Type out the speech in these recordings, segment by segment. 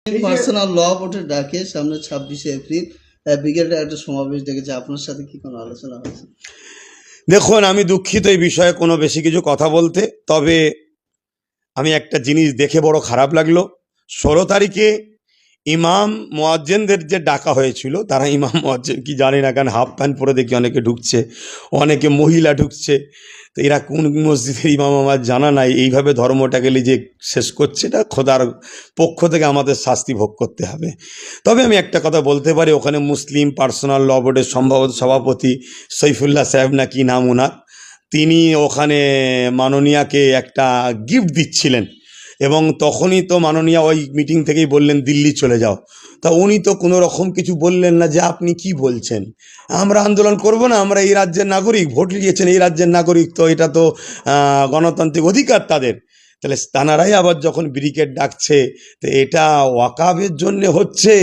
Personal ল বোর্ডের ডাকে সামনে 26শে এপ্রিল ব্রিগেডের একটা সমাবেশ ডেকেছে, আপনার সাথে কি কোনো আলোচনা হয়েছে? দেখুন, আমি দুঃখিত এই বিষয়ে কোনো বেশি কিছু কথা বলতে। তবে আমি একটা জিনিস দেখে বড় খারাপ লাগলো। 16 তারিখে ইমাম মুয়াজ্জিনদের যে ডাকা হয়েছিল, তারা ইমাম মুয়াজ্জিন কি জানি না, কারণ হাফ প্যান্ট পরে দেখি অনেকে ঢুকছে, অনেকে মহিলা ঢুকছে। তো এরা কোন মসজিদের ইমাম আমার জানা নাই, এইভাবে ধর্মটাকে যে শেষ করছে, এটা খোদার পক্ষ থেকে আমাদের শাস্তি ভোগ করতে হবে। তবে আমি একটা কথা বলতে পারি, ওখানে মুসলিম পার্সোনাল ল বোর্ডের সম্ভবত সভাপতি সৈফুল্লাহ সাহেব না কি নাম ওনার, তিনি ওখানে মাননীয়াকে একটা গিফট দিচ্ছিলেন, এবং তখনই তো মাননীয়া ওই মিটিং থেকেই বললেন দিল্লি চলে যাও। তা উনি তো কোনো রকম কিছু বললেন না যে আপনি কি বলছেন, আমরা আন্দোলন করব না, আমরা এই রাজ্যের নাগরিক, ভোট দিয়েছেন এই রাজ্যের নাগরিক, তো এটা তো গণতান্ত্রিক অধিকার তাদের। তাহলে তানারাই আবার যখন ব্রিগেড ডাকছে, তো এটা ওয়াকাবের জন্য হচ্ছে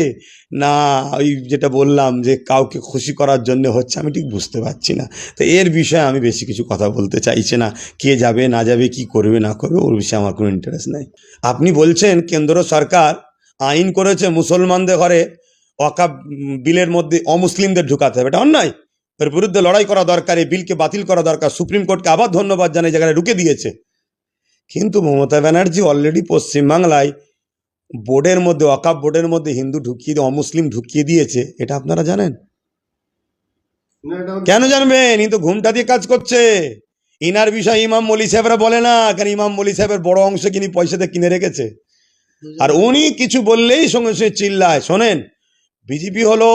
না ওই যেটা বললাম যে কাউকে খুশি করার জন্য হচ্ছে, আমি ঠিক বুঝতে পারছি না। তো এর বিষয়ে আমি বেশি কিছু কথা বলতে চাইছি না। কে যাবে না যাবে, কি করবে না করবে, ওর বিষয়ে আমার কোনো ইন্টারেস্ট নাই। আপনি বলছেন কেন্দ্র সরকার আইন করেছে মুসলমানদের ঘরে ওয়াকাব বিলের মধ্যে অমুসলিমদের ঢুকাতে হবে, এটা অন্যায়, এর বিরুদ্ধে লড়াই করা দরকার, এই বিলকে বাতিল করা দরকার। সুপ্রিম কোর্টকে আবার ধন্যবাদ জানাই, জায়গায় ঢুকে দিয়েছে। কিন্তু মমতা ব্যানার্জি অলরেডি পশ্চিমবাংলায় বোর্ডের মধ্যে, ওয়াকাব বোর্ডের মধ্যে হিন্দু ঢুকিয়ে দিয়ে অমুসলিম ঢুকিয়ে দিয়েছে, এটা আপনারা জানেন? কেন জানবেন? ই তো ঘুমটা দিয়ে কাজ করছে। ইনার বিষয় ইমাম মলি সাহেবরা বলে না, কেন ইমাম মলি সাহেবের বড় অংশ কিনি পয়সাতে কিনে রেখেছে, আর উনি কিছু বললেই সঙ্গে সঙ্গে চিল্লায়। শোনেন, বিজেপি হলো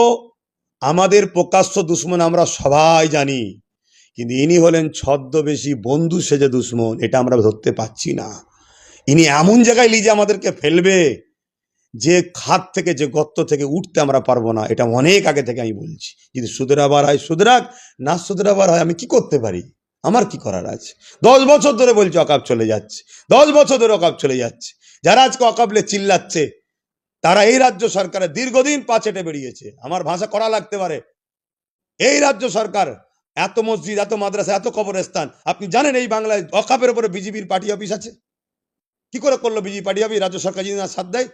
আমাদের প্রকাশ্য দুশ্মন, আমরা সবাই জানি, কিন্তু ইনি হলেন ছদ্মবেশী বন্ধু সেজে দুশ্মন, এটা আমরা ধরতে পাচ্ছি না। ইনি এমন জায়গায় লিজে আমাদেরকে ফেলবে যে খাত থেকে, যে গর্ত থেকে উঠতে আমরা পারবো না, এটা অনেক আগে থেকে আমি বলছি। যদি সুধরাবার হয় সুধরাক, না সুধরাবার হয় আমি কি করতে পারি, আমার কি করার আছে? 10 বছর ধরে বলছি ওয়াকাব চলে যাচ্ছে, 10 বছর ধরে ওয়াকাব চলে যাচ্ছে। যারা আজকে ওয়াকাবলে চিল্লাচ্ছে, তারা এই রাজ্য সরকারের দীর্ঘদিন পাচেটে বেরিয়েছে। আমার ভাষা করা লাগতে পারে, এই রাজ্য সরকার এত মসজিদ, এত মাদ্রাসা, এত কবরস্থান, আপনি জানেন এই বাংলায় ওয়াকাবের উপরে বিজেপির পার্টি অফিস আছে? কি করে করলো বিজেপি পার্টি অফিস? রাজ্য সরকার যদি না সাথ দেয়,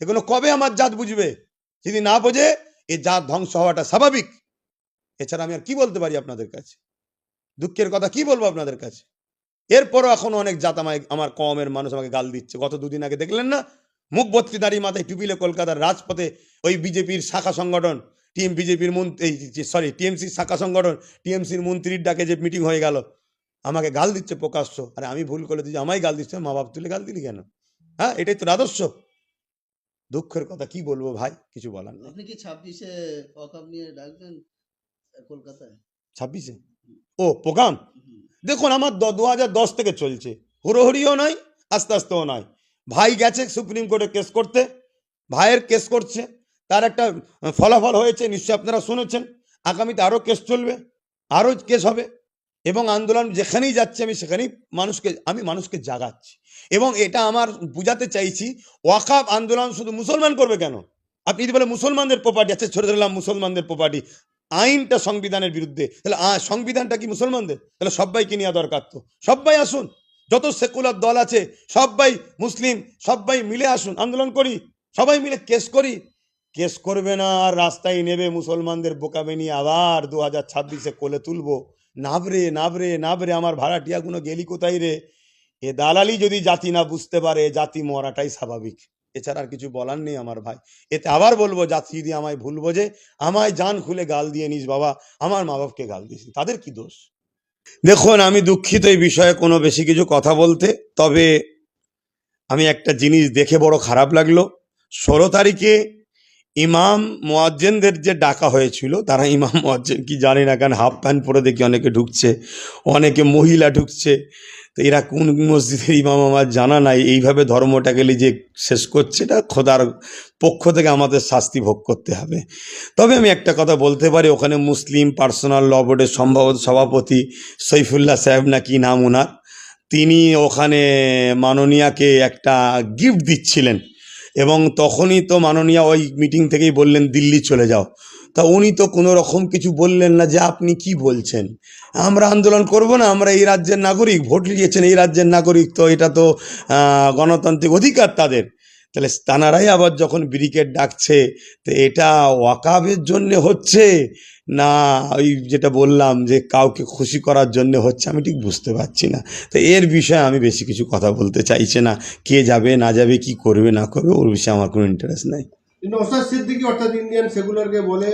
সেগুলো কবে আমার জাত বুঝবে? যদি না বোঝে, এই জাত ধ্বংস হওয়াটা স্বাভাবিক। এছাড়া আমি আর কি বলতে পারি আপনাদের কাছে? দুঃখের কথা কি বলবো আপনাদের কাছে? এরপরও এখনো অনেক জাত আমার কমের মানুষ আমাকে গাল দিচ্ছে। গত দুদিন আগে দেখলেন না, মুখ ভর্তি দাঁড়িয়ে মাথায় টুপিলে কলকাতার রাজপথে ওই বিজেপির শাখা সংগঠন বিজেপির মন্ত্রী, টিএমসির শাখা সংগঠন, টিএমসির মন্ত্রীর ডাকে যে মিটিং হয়ে গেল, আমাকে গাল দিচ্ছে প্রকাশ্য। আরে আমি ভুল করে দিচ্ছি, আমায় গাল দিচ্ছে, মা বাপ তুলে গাল দিলি কেন? হ্যাঁ, এটাই তো আদর্শ। দুঃখের কথা কি বলবো ভাই, কিছু বলার নেই। আপনি কি 26শে ওয়াকাব নিয়ে ডাকবেন কলকাতায়? 26-এ ও প্রোগ্রাম? দেখুন, আমার 2010 থেকে চলছে, হুড়োহুড়িও নয়, আস্তে আস্তেও নয়। ভাই গেছে সুপ্রিম কোর্টে কেস করতে, ভাইয়ের কেস করছে, তার একটা ফলাফল হয়েছে, নিশ্চয়ই আপনারা শুনেছেন। আগামীতে আরও কেস চলবে, আরও কেস হবে, এবং আন্দোলন যেখানেই যাচ্ছে আমি সেখানেই মানুষকে জাগাচ্ছি। এবং এটা আমার বুঝাতে চাইছি, ওয়াকাব আন্দোলন শুধু মুসলমান করবে কেন? আপনি যদি বলে মুসলমানদের প্রপার্টি আছে, ছেড়ে দিলাম মুসলমানদের প্রপার্টি, আইনটা সংবিধানের বিরুদ্ধে, তাহলে সংবিধানটা কি মুসলমানদের? তাহলে সবাইকে নেওয়া দরকার। তো সবাই আসুন, যত সেকুলার দল আছে সবাই, মুসলিম সবাই মিলে আসুন, আন্দোলন করি, সবাই মিলে কেস করি। কেস করবে না আর রাস্তায় নেবে মুসলমানদের বোকাবে নিয়ে আবার 2026-এ কোলে তুলবো। নাবরে নাবরে নাবরে, আমার ভাড়াটিয়াগুলো গেলি কোথায় রে? এ দালালি যদি জাতি না বুঝতে পারে, জাতি মরাটাই স্বাভাবিক। এছাড়া আর কিছু বলার নেই আমার ভাই। এতে আবার বলবো, জাতি যদি আমায় ভুল বোঝে, আমায় জান খুলে গাল দিয়ে নিস বাবা, আমার মা বাপকে গাল দিস, তাদের কি দোষ? দেখুন, আমি দুঃখিত এই বিষয়ে কোনো বেশি কিছু কথা বলতে। তবে আমি একটা জিনিস দেখে বড় খারাপ লাগলো। 16 তারিখে ইমাম মুয়াজ্জিনদের যে ডাকা হয়েছিল, তারা ইমাম মুয়াজ্জিন কি জানি না, কারণ হাফ প্যান্ট পরে দেখি অনেকে ঢুকছে, অনেকে মহিলা ঢুকছে। তো এরা কোন মসজিদের ইমাম আমার জানা নাই, এইভাবে ধর্মটাকে যে শেষ করছে, এটা খোদার পক্ষ থেকে আমাদের শাস্তি ভোগ করতে হবে। তবে আমি একটা কথা বলতে পারি, ওখানে মুসলিম পার্সোনাল ল বোর্ডের সম্ভবত সভাপতি সৈফুল্লাহ সাহেব না কি নাম ওনার, তিনি ওখানে মাননীয়াকে একটা গিফট দিচ্ছিলেন, এবং তখনই তো মাননীয়া ওই মিটিং থেকেই বললেন দিল্লি চলে যাও। তা উনি তো কোনো রকম কিছু বললেন না যে আপনি কি বলছেন, আমরা আন্দোলন করব না, আমরা এই রাজ্যের নাগরিক, ভোট দিয়েছেন এই রাজ্যের নাগরিক, তো এটা তো গণতান্ত্রিক অধিকার তাদের। তাহলে তানারাই আবার যখন ব্রিগেড ডাকছে, তো এটা ওয়াকাবের জন্য হচ্ছে না ওই যেটা বললাম যে কাউকে খুশি করার জন্য হচ্ছে, আমি ঠিক বুঝতে পারছি না। তো এর বিষয়ে আমি বেশি কিছু কথা বলতে চাইছি না। কে যাবে না যাবে, কি করবে না করবে, ওর বিষয়ে আমার কোনো ইন্টারেস্ট নাই। নওশাদ সিদ্দিকী অর্থাৎ ইন্ডিয়ান সেকুলারকে বলে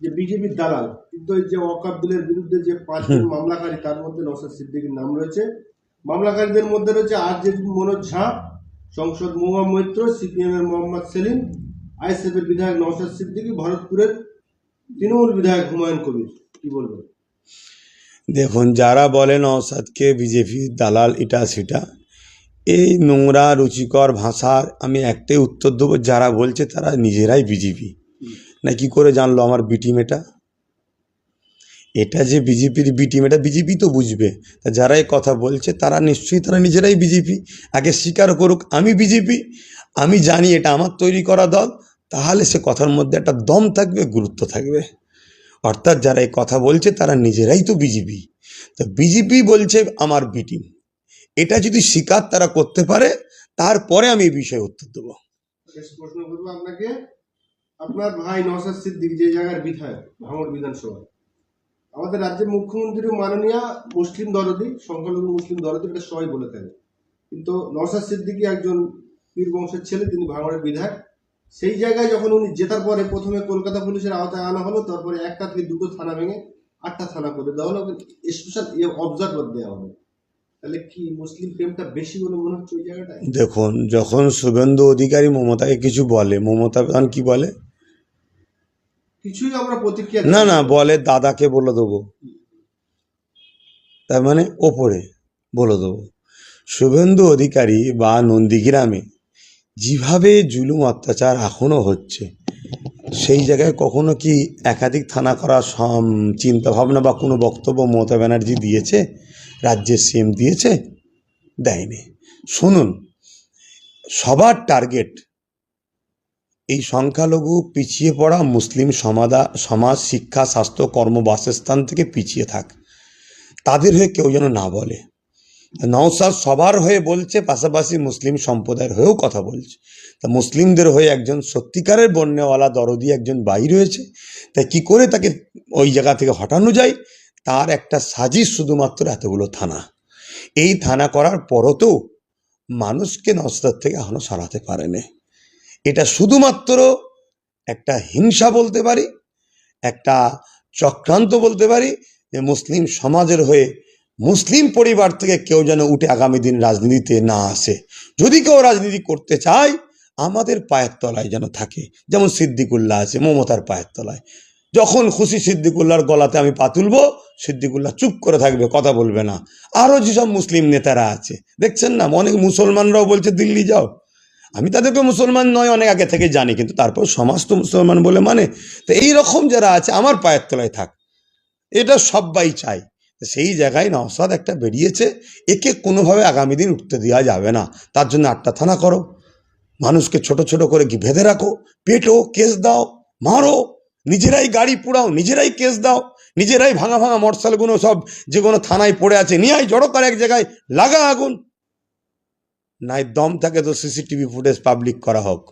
যে বিজেপির দালাল, কিন্তু এই যে ওয়াকফ বিলের বিরুদ্ধে যে 5 জন মামলাকারী, তার মধ্যে নওশাদ সিদ্দিকীর নাম রয়েছে। মামলাকারীদের মধ্যে রয়েছে আরজেডি মনোজ ঝা, সংসদ মহুয়া মৈত্র, সিপিএম এর মোহাম্মদ সেলিম, আইএসএফ এর বিধায়ক নওশাদ সিদ্দিকী, ভরতপুরের তৃণমূল বিধায়ক হুমায়ুন কবির। কি বলবেন? দেখুন, যারা বলে নওশাদকে বিজেপি দালাল এটা সেটা, এই নোংরা রুচিকর ভাষার আমি একটাই উত্তর দেবো, যারা বলছে তারা নিজেরাই বিজেপি। না কি করে জানলো আমার বি টিম এটা যে বিজেপির বি টিম, এটা বিজেপি তো বুঝবে। তা যারা এই কথা বলছে তারা নিশ্চয়ই তারা নিজেরাই বিজেপি। আগে স্বীকার করুক আমি বিজেপি, আমি জানি এটা আমার তৈরি করা দল, তাহলে সে কথার মধ্যে একটা দম থাকবে, গুরুত্ব থাকবে। অর্থাৎ যারা এই কথা বলছে তারা নিজেরাই তো বিজেপি। তো বিজেপি বলছে আমার বি টিম, এটা যদি স্বীকার তারা করতে পারে, তারপরে আমি এই বিষয়ে উত্তর দেবো। শেষ প্রশ্ন করবো আপনাকে, আপনার ভাই নওশাদ সিদ্দিকী যে জায়গার বিধায়ক ভাঙড় বিধানসভা, আমাদের রাজ্যের মুখ্যমন্ত্রী মাননীয় মুসলিম দরদি, সংখ্যালঘু মুসলিম দরদি, এটা সবাই বলে থাকে। কিন্তু নওশাদ সিদ্দিকী একজন পীর বংশের ছেলে, তিনি ভাঙড়ের বিধায়ক। সেই জায়গায় যখন উনি জেতার পরে প্রথমে কলকাতা পুলিশের আওতায় আনা হলো, তারপরে একটা থেকে দুটো থানা ভেঙে 8টা থানা করে দেওয়া হলো, স্পেশাল অবজারভার দেওয়া হলো। তাহলে কি মুসলিম প্রেমটা বেশি বলে মনে হচ্ছে ওই জায়গাটায়? দেখুন, যখন শুভেন্দু অধিকারী মমতাকে কিছু বলে, মমতা প্রধান কি বলে? কিছুই আমরা প্রতিক্রিয়া না বলে দাদাকে বলে দেবো, তার মানে ওপরে বলে দেবো। শুভেন্দু অধিকারী বা নন্দীগ্রামে যেভাবে জুলুম অত্যাচার এখনও হচ্ছে, সেই জায়গায় কখনো কি একাধিক থানা করার চিন্তা ভাবনা বা কোনো বক্তব্য মমতা ব্যানার্জি দিয়েছে? রাজ্যের সিএম দিয়েছে? দেয়নি। শুনুন, সবার টার্গেট এই সংখ্যালঘু পিছিয়ে পড়া মুসলিম সমাজ শিক্ষা স্বাস্থ্য কর্ম বাসস্থান থেকে পিছিয়ে থাক, তাদের হয়ে কেউ যেন না বলে। নওশাদ সবার হয়ে বলছে, পাশাপাশি মুসলিম সম্প্রদায়ের হয়েও কথা বলছে। তা মুসলিমদের হয়ে একজন সত্যিকারের বন্যওয়ালা দরদি একজন ভাই রয়েছে, তাই কি করে তাকে ওই জায়গা থেকে হটানো যায়, তার একটা সাজিশ শুধুমাত্র এতগুলো থানা। এই থানা করার পরও তো মানুষকে নওশাদ থেকে এখনো সরাতে পারেনি। এটা শুধুমাত্র একটা হিংসা বলতে পারি, একটা চক্রান্ত বলতে পারি, যে মুসলিম সমাজের হয়ে মুসলিম পরিবার থেকে কেউ যেন উঠে আগামী দিন রাজনীতিতে না আসে। যদি কেউ রাজনীতি করতে চায়, আমাদের পায়ের তলায় যেন থাকে, যেমন সিদ্দিকুল্লাহ আছে মমতার পায়ের তলায়। যখন খুশি সিদ্দিকুল্লাহর গলাতে আমি পা তুলবো, সিদ্দিকুল্লাহ চুপ করে থাকবে, কথা বলবে না। আরও যেসব মুসলিম নেতারা আছে দেখছেন না, অনেক মুসলমানরাও বলছে দিল্লি যাও। আমি তাদেরকে মুসলমান নয় অনেক আগে থেকে জানি, কিন্তু তারপর সমাজ তো মুসলমান বলে মানে। তো এইরকম যারা আছে আমার পায়ের তলায় থাক, এটা সবাই চায়। সেই জায়গায় নওশাদ একটা বেরিয়েছে, একে কোনোভাবে আগামী দিন উঠতে দেওয়া যাবে না। তার জন্য 8টা থানা করো, মানুষকে ছোট ছোট করে বেঁধে রাখো, পেটো, কেস দাও, মারো, নিজেরাই গাড়ি পোড়াও, নিজেরাই কেস দাও, নিজেরাই ভাঙা ভাঙা মোটরসাইকেলগুলো সব যে কোনো থানায় পড়ে আছে নিয়ে আয়, জড়ো করে এক জায়গায় লাগা আগুন। নাই দম থাকে তো সিসিটিভি ফুটেজ পাবলিক করা হোক।